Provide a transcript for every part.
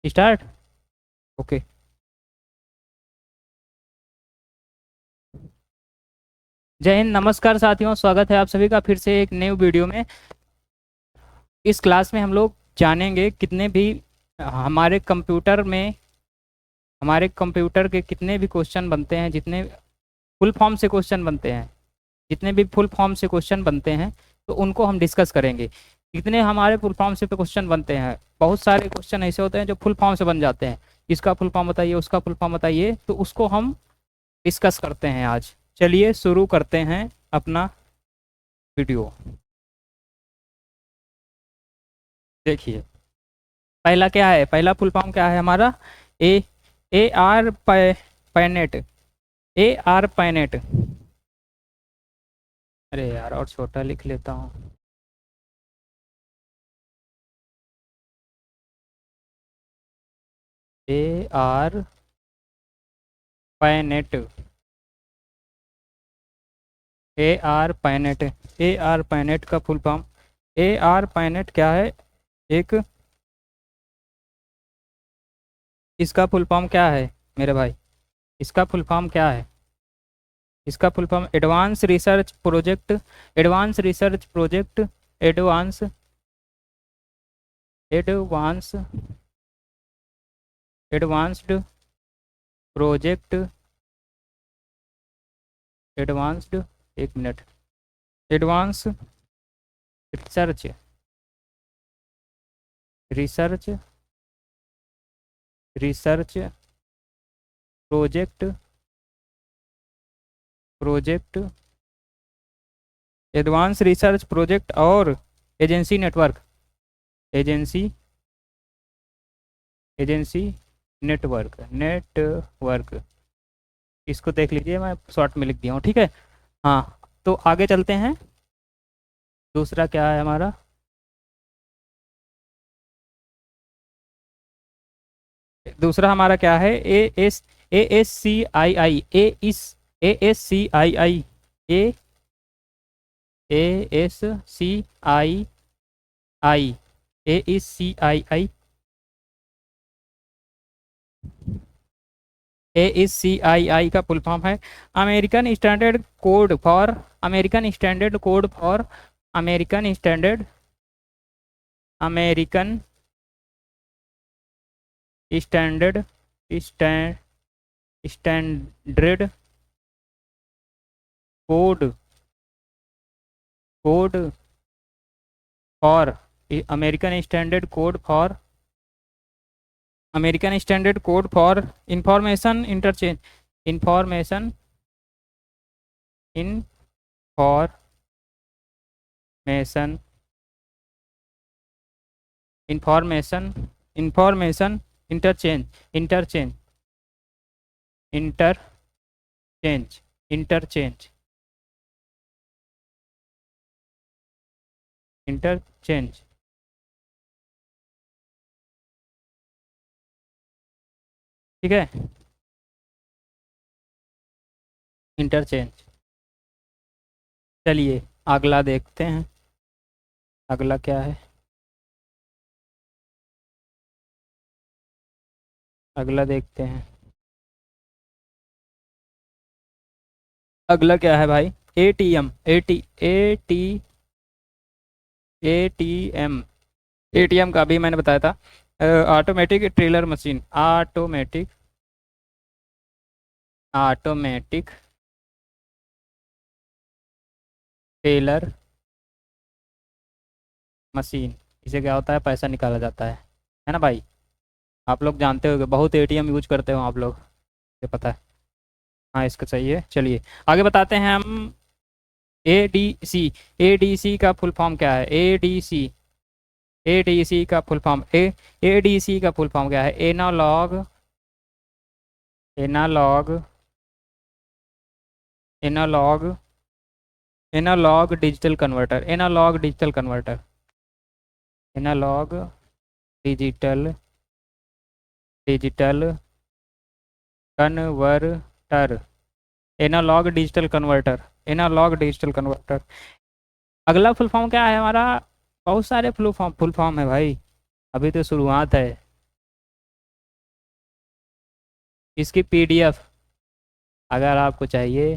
Start. Okay. जय हिंद, नमस्कार साथियों, स्वागत है आप सभी का फिर से एक नई वीडियो में। इस क्लास में हम लोग जानेंगे कितने भी हमारे कंप्यूटर में हमारे कंप्यूटर के कितने भी क्वेश्चन बनते हैं, जितने फुल फॉर्म से क्वेश्चन बनते हैं, जितने भी फुल फॉर्म से क्वेश्चन बनते हैं तो उनको हम डिस्कस करेंगे। कितने हमारे फुल फॉर्म से क्वेश्चन बनते हैं, बहुत सारे क्वेश्चन ऐसे होते हैं जो फुल फॉर्म से बन जाते हैं। इसका फुल फॉर्म बताइए, उसका फुल फॉर्म बताइए, तो उसको हम डिस्कस करते हैं आज। चलिए शुरू करते हैं अपना वीडियो। देखिए, पहला क्या है, पहला फुल फॉर्म क्या है हमारा? A ARPANET. ARPANET. अरे यार, और छोटा लिख लेता हूँ। ARPANET. ARPANET. ARPANET का full form. ARPANET क्या है? एक, इसका फुल फॉर्म क्या है मेरे भाई? इसका फुल फॉर्म क्या है? इसका full form advance research project. Advance research project. Advance advance advanced project. Advanced, एक minute, advance research research research project. Project advance research project और agency network. Agency agency network. इसको देख लीजिए, मैं शॉर्ट में लिख दिया हूँ, ठीक है। हाँ, तो आगे चलते हैं। दूसरा क्या है हमारा? दूसरा हमारा क्या है? A S C I I. A A S C I I A S C I I. A का फुल फॉर्म है American standard code for American standard code for American standard American standard standard code code for American standard code for American standard code for information interchange. Information information information information interchange interchange interchange interchange interchange. ठीक है, interchange. चलिए अगला देखते हैं, अगला क्या है? अगला देखते हैं, अगला क्या है भाई? एटीएम। एटीएम। एटीएम का भी मैंने बताया था, automatic trailer machine. Automatic teller machine. इसे क्या होता है? पैसा निकाला जाता है ना भाई? आप लोग जानते होंगे, बहुत एटीएम यूज करते हो आप लोग, ये पता है। हाँ, इसका सही है। चलिए आगे बताते हैं हम। एडीसी। एडीसी का फुल फॉर्म क्या है? एडीसी। एडीसी का फुल फॉर्म एडीसी का फुल फॉर्म क्या है? Analogue analogue analogue analogue digital converter. Analogue digital converter. Analogue digital digital converter. Analogue digital converter. Analogue digital converter. अगला फुल फॉर्म क्या है हमारा? बहुत सारे फुल फॉर्म है भाई, अभी तो शुरुआत है। इसकी पीडीएफ अगर आपको चाहिए,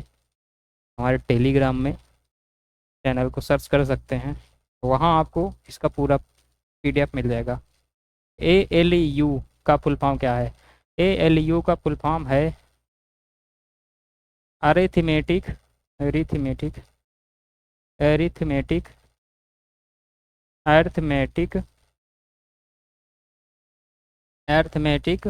हमारे टेलीग्राम में चैनल को सर्च कर सकते हैं, वहाँ आपको इसका पूरा पीडीएफ मिल जाएगा। ALU का फुल फॉर्म क्या है? ALU का फुल फॉर्म है arithmetic arithmetic arithmetic arithmetic arithmetic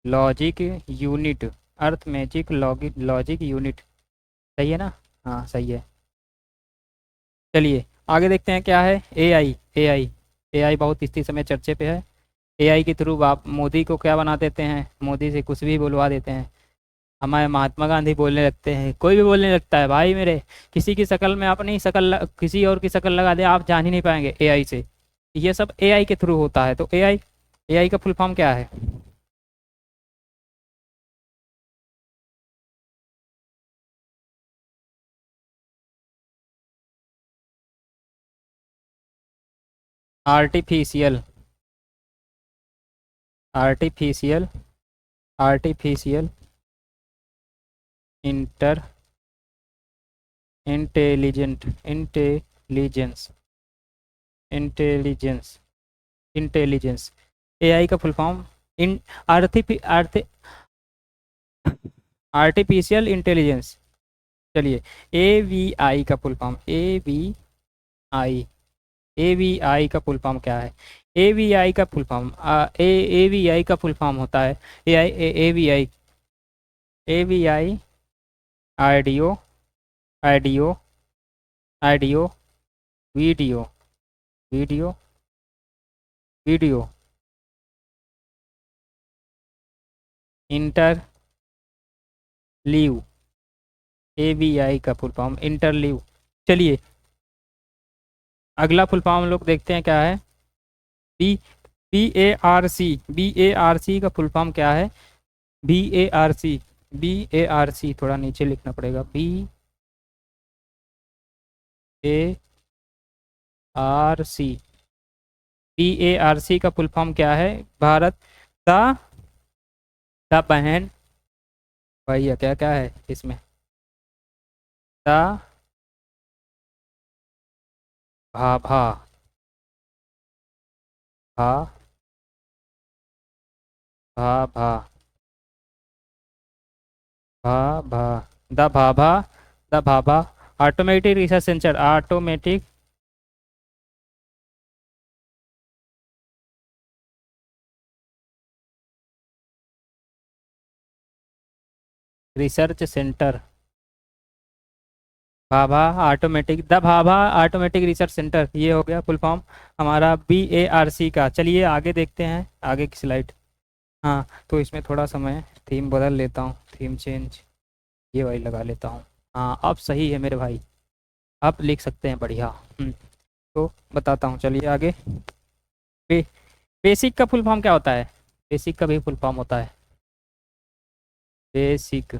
logic unit. Arithmetic logic unit, सही है ना? हाँ सही है। चलिए आगे देखते हैं क्या है। एआई बहुत इसी समय चर्चे पे है। एआई के थ्रू आप मोदी को क्या बना देते हैं, मोदी से कुछ भी बुलवा देते हैं। हमारे महात्मा गांधी बोलने लगते हैं, कोई भी बोलने लगता है भाई मेरे, किसी की शक्ल में अपनी शक्ल किसी और की शक्ल लगा दे, आप जान ही नहीं पाएंगे एआई से। ये सब एआई के थ्रू होता है। तो एआई का फुल फॉर्म क्या है? Artificial artificial artificial inter intelligent intelligence intelligence intelligence. AI का full form in artifi artificial intelligence. चलिए एवीआई का फुल फॉर्म आई एवीआई का फुल फॉर्म क्या है? एवीआई का फुल फॉर्म एवीआई का फुल फॉर्म होता है AVI AVI audio audio audio video video video interleave. AVI का फुल फॉर्म इंटरलीव। चलिए अगला फुल फॉर्म हम लोग देखते हैं क्या है। B B A R C का फुल फॉर्म क्या है? बी ए आर सी थोड़ा नीचे लिखना पड़ेगा। बी ए आर सी का फुल फॉर्म क्या है? भारत दा दा बहन। भैया क्या क्या है इसमें? दा भा भा भा भा भा भा the Bhabha the Bhabha automatic research centre automatic research centre. Bhabha automatic research centre, ये हो गया फुल फॉर्म हमारा BARC का। चलिए आगे देखते हैं, आगे की स्लाइड। हाँ तो इसमें थोड़ा समय थीम बदल लेता हूँ, थीम चेंज ये वाली लगा लेता हूँ। हाँ अब सही है मेरे भाई, आप लिख सकते हैं बढ़िया। तो बताता हूँ, चलिए आगे। बे, बेसिक का फुल फॉर्म क्या होता है? बेसिक का भी फुल फॉर्म होता है बेसिक।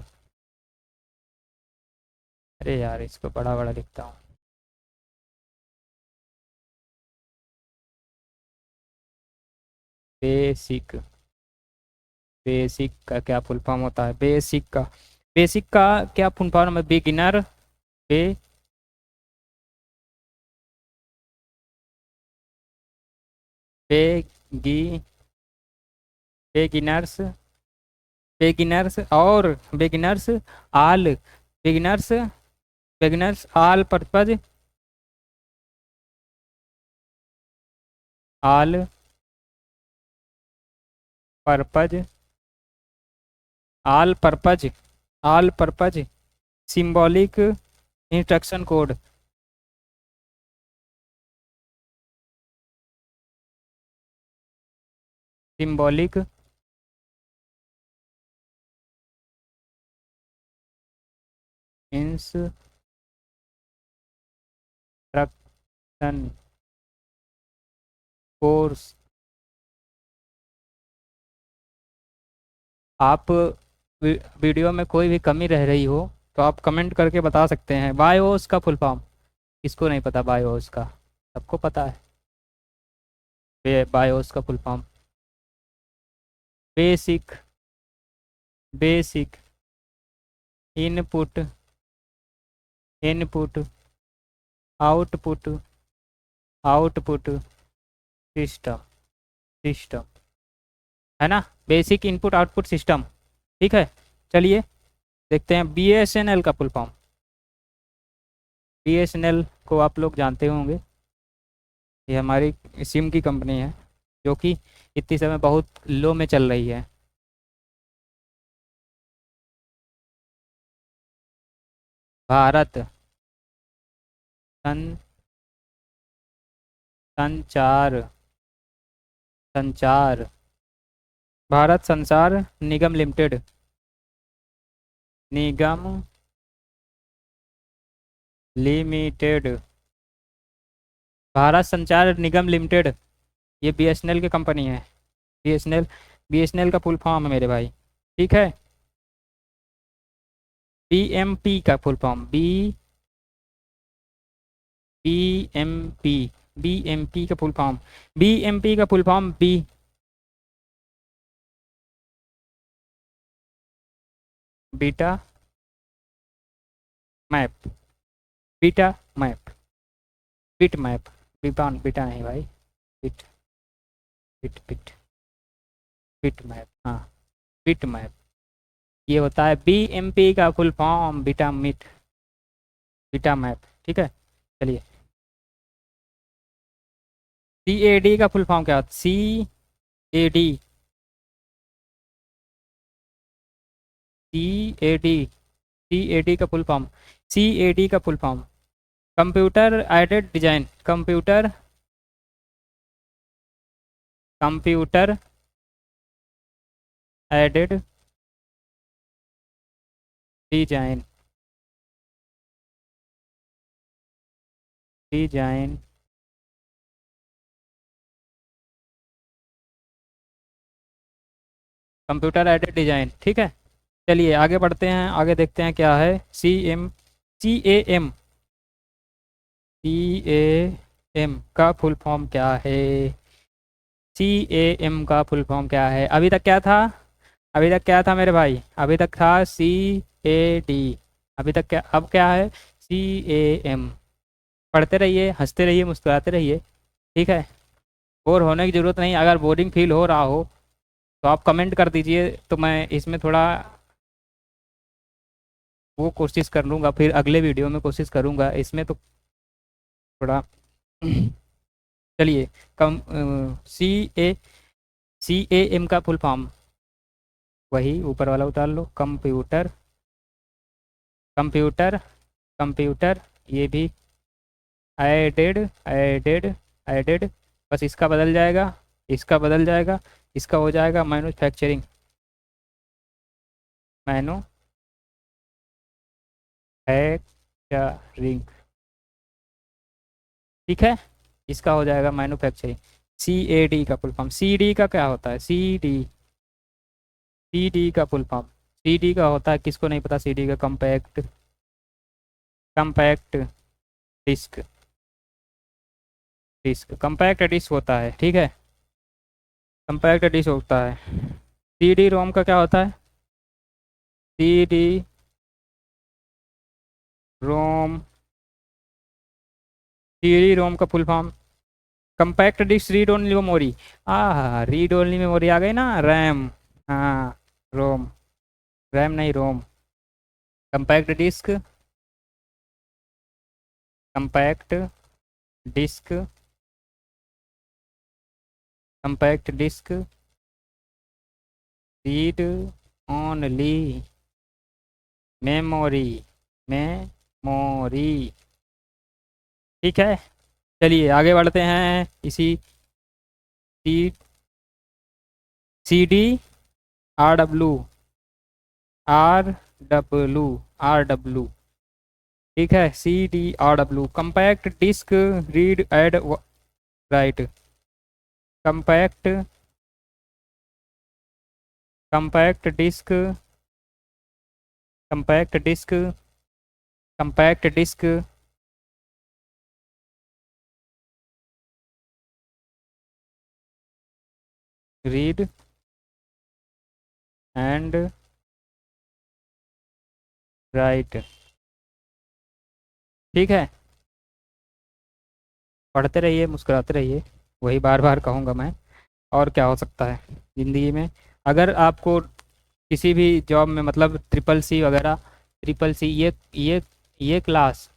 अरे यार इसको बड़ा बड़ा लिखता हूँ। बेसिक बेसिक का क्या फुल फॉर्म होता है? बेसिक का क्या फुल फॉर्म है? बिगिनर बे बेगी बेगिनर्स बेगिनर्स और beginners all beginners beginners all purpose all purpose all purpose all purpose symbolic instruction code. Symbolic instruction course. आप वीडियो में कोई भी कमी रह रही हो तो आप कमेंट करके बता सकते हैं। बायोस का फुल फॉर्म किसको नहीं पता? बायोस का सबको पता है। बायोस का full form basic basic input input output output system system, है ना। बेसिक इनपुट आउटपुट सिस्टम, ठीक है। चलिए देखते हैं बीएसएनएल का फुल फॉर्म। बीएसएनएल को आप लोग जानते होंगे, ये हमारी सिम की कंपनी है जो कि इतनी समय बहुत लो में चल रही है। भारत सन संचार संचार भारत संचार निगम लिमिटेड, निगम लिमिटेड, भारत संचार निगम लिमिटेड, ये बीएसएनएल की कंपनी है। बीएसएनएल बीएसएनएल का फुल फॉर्म है मेरे भाई, ठीक है। बीएमपी का फुल फॉर्म बीएमपी बीएमपी का फुल फॉर्म, बीएमपी का full form beta map, beta map, bit map, beta beta नहीं भाई, bit bit bit bit map, हाँ बिट मैप, ये होता है बीएमपी का फुल फॉर्म, बीटा मिट, बीटा मैप, ठीक है। चलिए सीएडी का फुल फॉर्म क्या होता है? सीएडी सीएडी सीएडी का फुल फॉर्म, सीएडी का full form computer aided design, computer aided design, design computer aided design, ठीक है। चलिए आगे बढ़ते हैं, आगे देखते हैं क्या है। सी एम का फुल फॉर्म क्या है? सीएएम का फुल फॉर्म क्या है? अभी तक क्या था? अभी तक क्या था मेरे भाई? अभी तक था सीएडी, अभी तक क्या, अब क्या है? सीएएम। पढ़ते रहिए, हंसते रहिए, मुस्कुराते रहिए, ठीक है। बोर होने की ज़रूरत नहीं, अगर बोरिंग फील हो रहा हो तो आप कमेंट कर दीजिए, तो मैं इसमें थोड़ा वो कोशिश कर लूँगा, फिर अगले वीडियो में कोशिश करूँगा इसमें तो थोड़ा चलिए कम सी ए एम का फुल फॉर्म वही ऊपर वाला उतार लो, कंप्यूटर कंप्यूटर कंप्यूटर, ये भी एडेड एडेड एडेड, बस इसका बदल जाएगा, इसका बदल जाएगा, इसका हो जाएगा मैन्युफैक्चरिंग, मैन्युफैक्चरिंग, ठीक है। इसका हो जाएगा मैन्युफैक्चरिंग। सीएडी का फुल फॉर्म, सीडी का क्या होता है? सीडी का फुल फॉर्म, सीडी का होता है, किसको नहीं पता सीडी का? Compact compact disc, disc compact disc होता है, ठीक है। कंपैक्ट डिस्क होता है। सीडी रोम का क्या होता है? सीडी रोम, सीडी रोम का full form compact disc read only memory, read only memory आ गई ना, रैम, हाँ रोम, रैम नहीं ROM. Compact disc, compact disc, compact disc read only memory, memory, ठीक है। चलिए आगे बढ़ते हैं, इसी C C D R W R W, ठीक है। CDRW compact disc read and write, compact compact disc compact disc compact disc read and write. ठीक है, पढ़ते रहिए, मुस्कुराते रहिए, वही बार बार कहूँगा मैं। और क्या हो सकता है ज़िंदगी में। अगर आपको किसी भी जॉब में मतलब ट्रिपल सी वगैरह, ट्रिपल सी ये क्लास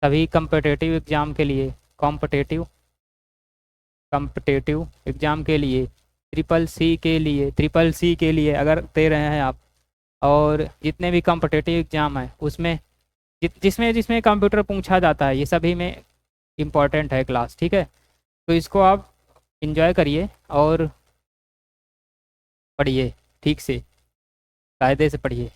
सभी कम्पिटिटिव एग्ज़ाम के लिए, कॉम्पिटिटिव कॉम्पिटिटिव एग्ज़ाम के लिए, ट्रिपल सी के लिए अगर दे रहे हैं आप, और जितने भी कॉम्पिटिटिव एग्ज़ाम है उसमें जिसमें जिसमें कंप्यूटर पूछा जाता है, ये सभी में इम्पॉर्टेंट है क्लास। ठीक है, तो इसको आप इंजॉय करिए और पढ़िए, ठीक से, कायदे से पढ़िए।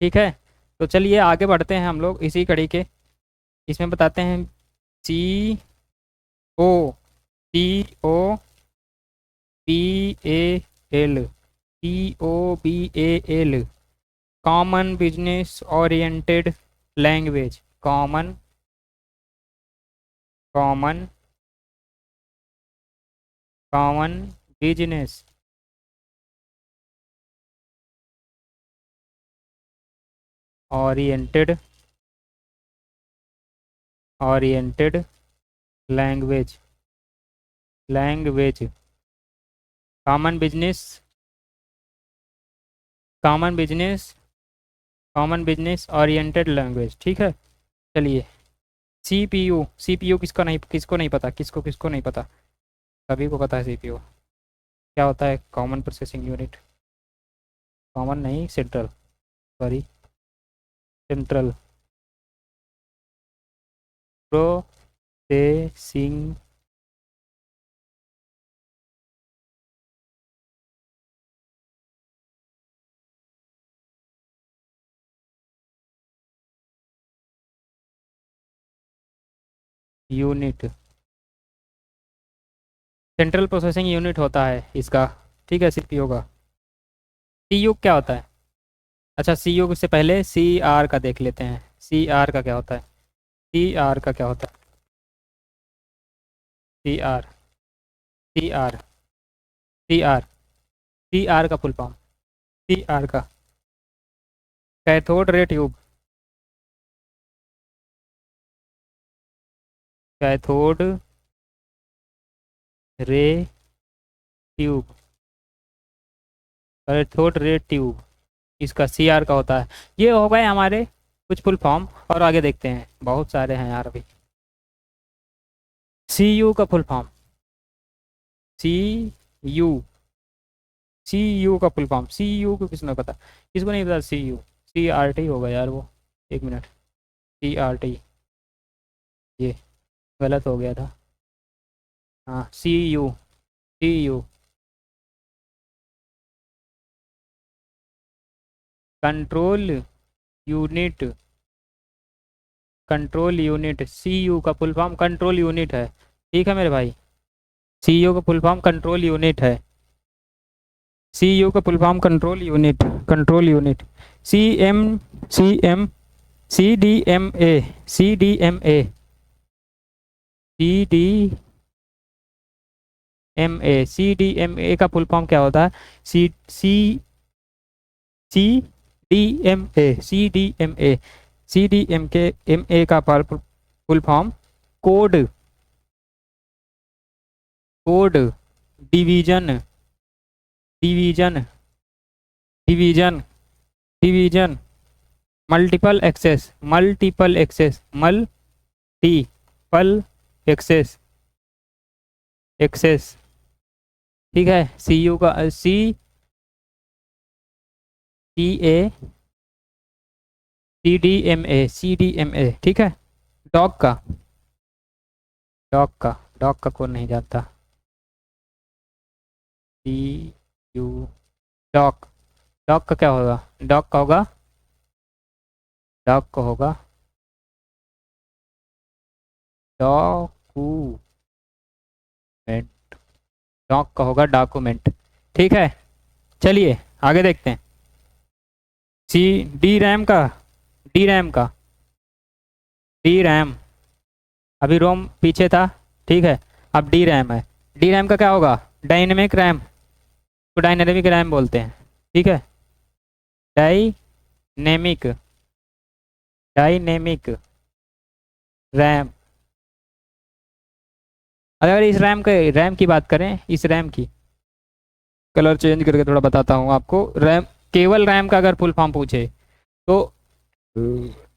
ठीक है, तो चलिए आगे बढ़ते हैं हम लोग इसी कड़ी के। इसमें बताते हैं CO, COBAL, COBAL, common business oriented language, common common business oriented oriented language, language, common business, common business common business oriented language. ठीक है, चलिए। CPU किसको नहीं पता, किसको किसको नहीं पता, सभी को पता है CPU क्या होता है। कॉमन प्रोसेसिंग यूनिट, कॉमन नहीं, central, sorry, central processing unit, central processing unit होता है इसका। ठीक है, CPU का। CU क्या होता है? अच्छा, CU से पहले CR का देख लेते हैं। CR का क्या होता है? CR का क्या होता है? CR, CR, CR, CR का फुल फॉर्म, CR का cathode ray tube, cathode ray tube, cathode ray tube, इसका CR का होता है। ये हो गए हमारे कुछ फुल फॉर्म, और आगे देखते हैं, बहुत सारे हैं यार अभी। CU का फुल फॉर्म, CU, CU का फुल फॉर्म, CU को किसने पता, किसको नहीं पता? CRT होगा यार वो, एक मिनट, CRT, ये गलत हो गया था। हाँ, CU control unit, control unit, CU का फुल फॉर्म कंट्रोल यूनिट है। ठीक है मेरे भाई, CU का फुल फॉर्म कंट्रोल यूनिट है। CU का full form control unit, control unit, CM, CDMA, CDMA, CDMA का फुल फॉर्म क्या होता है? सी सी CDMA, CDM के MA का full form code, code division, division, division, division, multiple access, multiple access, multiple access, access. ठीक है, CU का CA, CDMA, ठीक है। डॉग का, डॉग का, डॉग का कौन नहीं जानता? CU, डॉग, डॉग का क्या होगा? डॉग का होगा, डॉग का होगा डॉक्यूमेंट, डॉग का होगा डॉक्यूमेंट। ठीक है, चलिए आगे देखते हैं। सी डी रैम का, डी रैम का, डी रैम, अभी रोम पीछे था, ठीक है, अब डी रैम है। डी रैम का क्या होगा? डायनेमिक रैम, तो डायनेमिक रैम बोलते हैं, ठीक है, डायनेमिक, डायनेमिक रैम। अगर इस रैम की बात करें, इस रैम की, कलर चेंज करके थोड़ा बताता हूँ आपको। रैम, केवल रैम का अगर फुल फॉर्म पूछे तो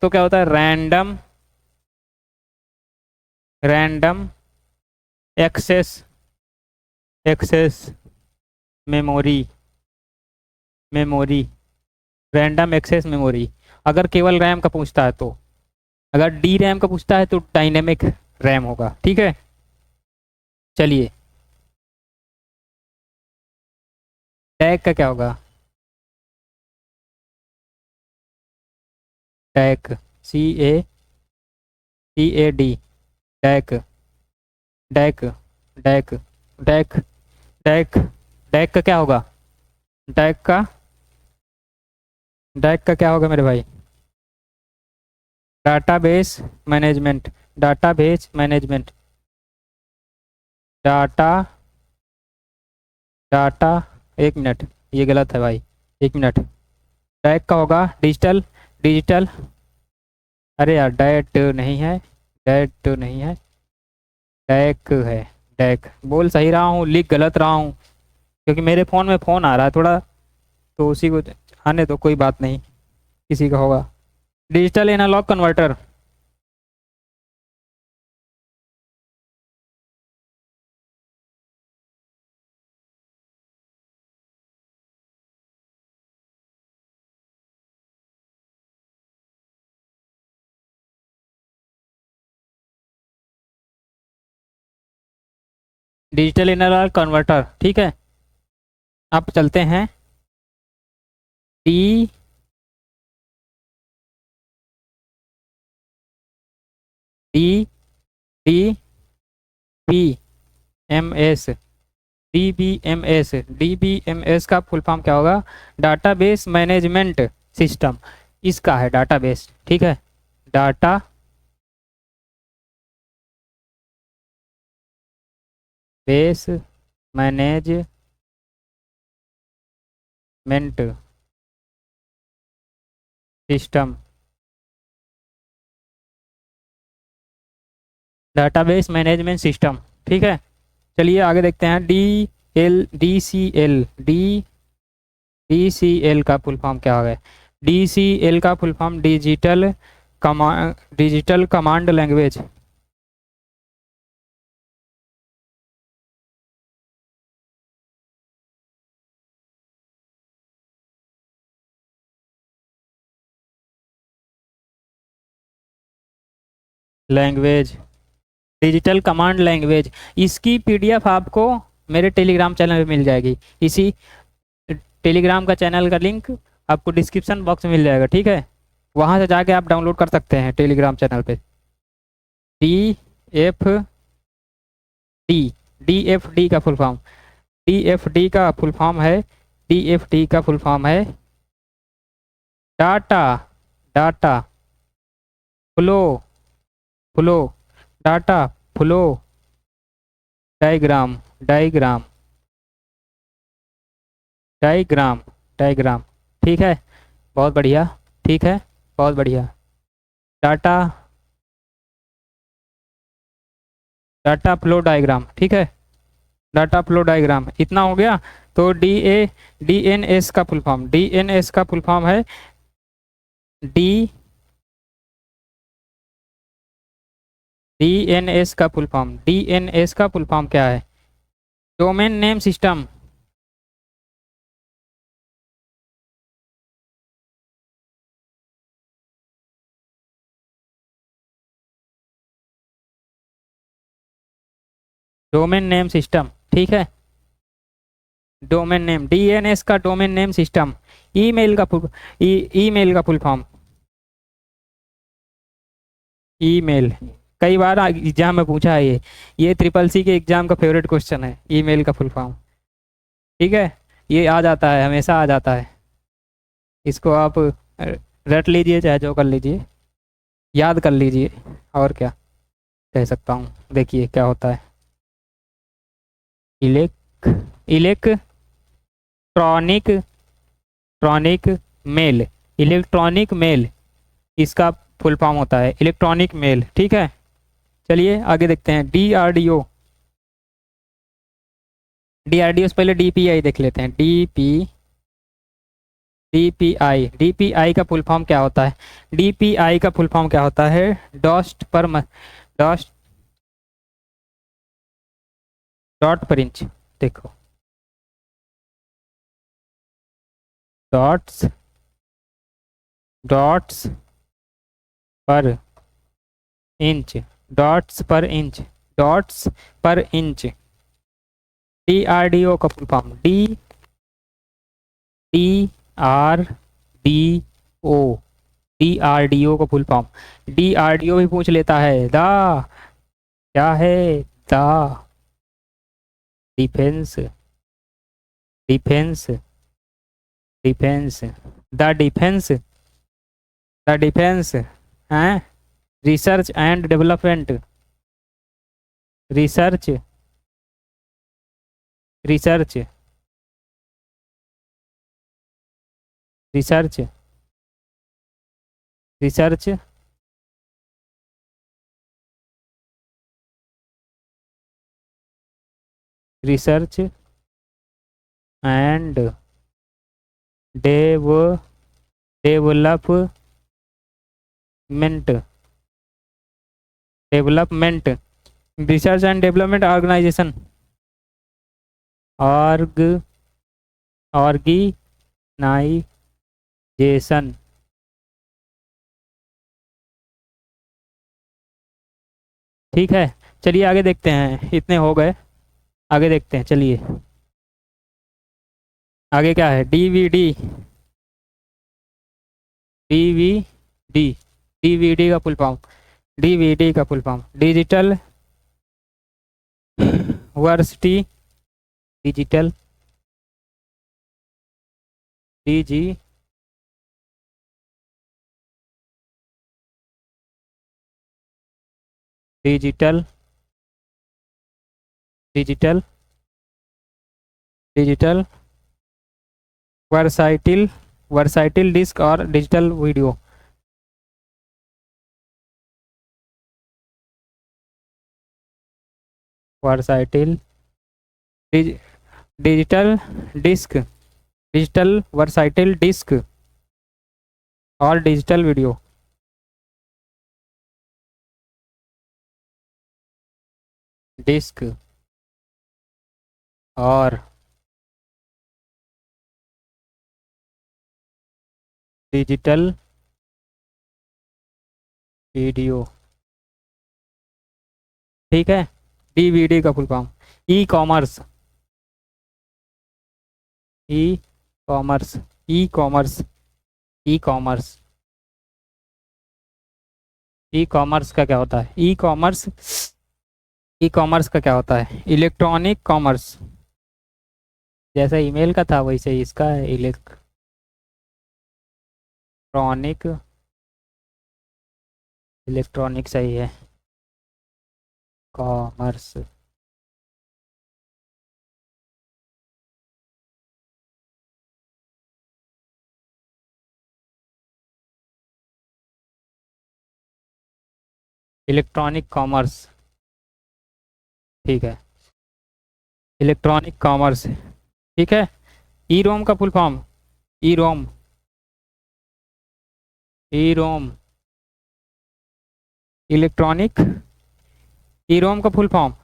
क्या होता है? Random, random access, access memory, memory, random access memory, अगर केवल रैम का पूछता है तो। अगर डी रैम का पूछता है तो डायनेमिक रैम होगा, ठीक है। चलिए, टैग का क्या होगा? Tag, CACAD, tag, DAC, DAC, DAC, DAC, DAC का क्या होगा? डैक का, डैक का क्या होगा मेरे भाई? Database management, database management, data, data, एक मिनट, ये गलत है भाई, एक मिनट। डैक का होगा डिजिटल, डिजिटल, अरे यार डैट नहीं है, डैट नहीं है, डैक है, डैक बोल सही रहा हूँ, लिख गलत रहा हूँ, क्योंकि मेरे फ़ोन में फ़ोन आ रहा है थोड़ा, तो उसी को आने तो कोई बात नहीं, किसी का होगा। Digital analogue converter, digital analogue converter, ठीक है। अब चलते हैं D, D, D B M S, DBMS, DBMS का फुल फॉर्म क्या होगा? डाटाबेस मैनेजमेंट सिस्टम, इसका है डाटाबेस, ठीक है, data base management system, database management system, ठीक है। चलिए आगे देखते हैं। DCL का फुल फॉर्म क्या होगा? DCL का full form digital command language, language, digital command language. इसकी PDF आपको मेरे टेलीग्राम चैनल पे मिल जाएगी, इसी टेलीग्राम का चैनल का लिंक आपको डिस्क्रिप्शन बॉक्स में मिल जाएगा, ठीक है, वहाँ से जाके आप डाउनलोड कर सकते हैं टेलीग्राम चैनल पे। DFD, DFD का फुल फॉर्म, DFD का फुल फॉर्म है, DFD का फुल फॉर्म है data, data flow, flow, data flow diagram, diagram, diagram, diagram, ठीक है, बहुत बढ़िया, ठीक है, बहुत बढ़िया। डाटा, डाटा फ्लो डायग्राम, ठीक है, डाटा फ्लो डायग्राम, इतना हो गया। तो DNS का फुल फॉर्म, DNS का फुल फॉर्म है DNS का फुल फॉर्म, DNS का फुल फॉर्म क्या है? Domain name system, domain name system, ठीक है, डोमेन नेम, DNS का डोमेन नेम सिस्टम। ईमेल का फुल, ईमेल का फुल फॉर्म, ईमेल, कई बार एग्जाम में पूछा है ये CCC के एग्जाम का फेवरेट क्वेश्चन है, ईमेल का फुल फॉर्म, ठीक है, ये आ जाता है, हमेशा आ जाता है, इसको आप रट लीजिए चाहे जो कर लीजिए, याद कर लीजिए, और क्या कह सकता हूँ। देखिए क्या होता है। Elec electronic tronic mail, electronic mail इसका फुल फॉर्म होता है इलेक्ट्रॉनिक मेल। ठीक है, चलिए आगे देखते हैं। डीआरडीओ, डीआरडीओ से पहले डीपीआई देख लेते हैं। डीपीआई, डीपीआई का फुल फॉर्म क्या होता है? डीपीआई का फुल फॉर्म क्या होता है? Dots dot per inch. देखो, dots dots per inch, dots per inch, dots per inch. DRDO का फुल फॉर्म डीआरडीओ, डीआरडीओ का फुल फॉर्म। डीआरडीओ भी पूछ लेता है। क्या है? The defence, defence defence the defence, the defence हैं, research and development, research research research research research and dev development, development research and development organisation, org organisation. ठीक है, चलिए आगे देखते हैं। इतने हो गए, आगे देखते हैं। चलिए आगे क्या है? डीवीडी, डीवीडी डीवीडी का फुल फॉर्म, डीवीडी का full form digital varsity, digital digi digital digital digital versatile, versatile disc और digital video. Versatile digital disc, digital versatile disc और डिजिटल वीडियो। डिस्क और डिजिटल वीडियो। ठीक है, DVD का full form e commerce, e commerce e commerce e commerce e commerce का क्या होता है? ई कॉमर्स, ई कॉमर्स का क्या होता है? Electronic commerce. जैसा ईमेल का था वैसे ही इसका है, इलेक्ट्रॉनिक, इलेक्ट्रॉनिक सही है, कॉमर्स। इलेक्ट्रॉनिक कॉमर्स, ठीक है, इलेक्ट्रॉनिक कॉमर्स। ठीक है, ई रोम का फुल फॉर्म, ई रोम, ई रोम इलेक्ट्रॉनिक, ई रोम का फुल फॉर्म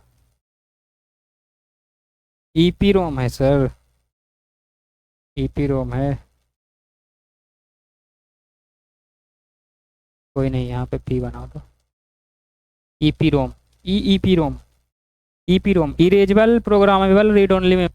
ईपी रोम है सर, ईपी रोम है। कोई नहीं, यहाँ पे पी बनाओ तो ईपी रोम, ईपी रोम, ईपी रोम इरेजेबल प्रोग्रामेबल रीड ओनली में।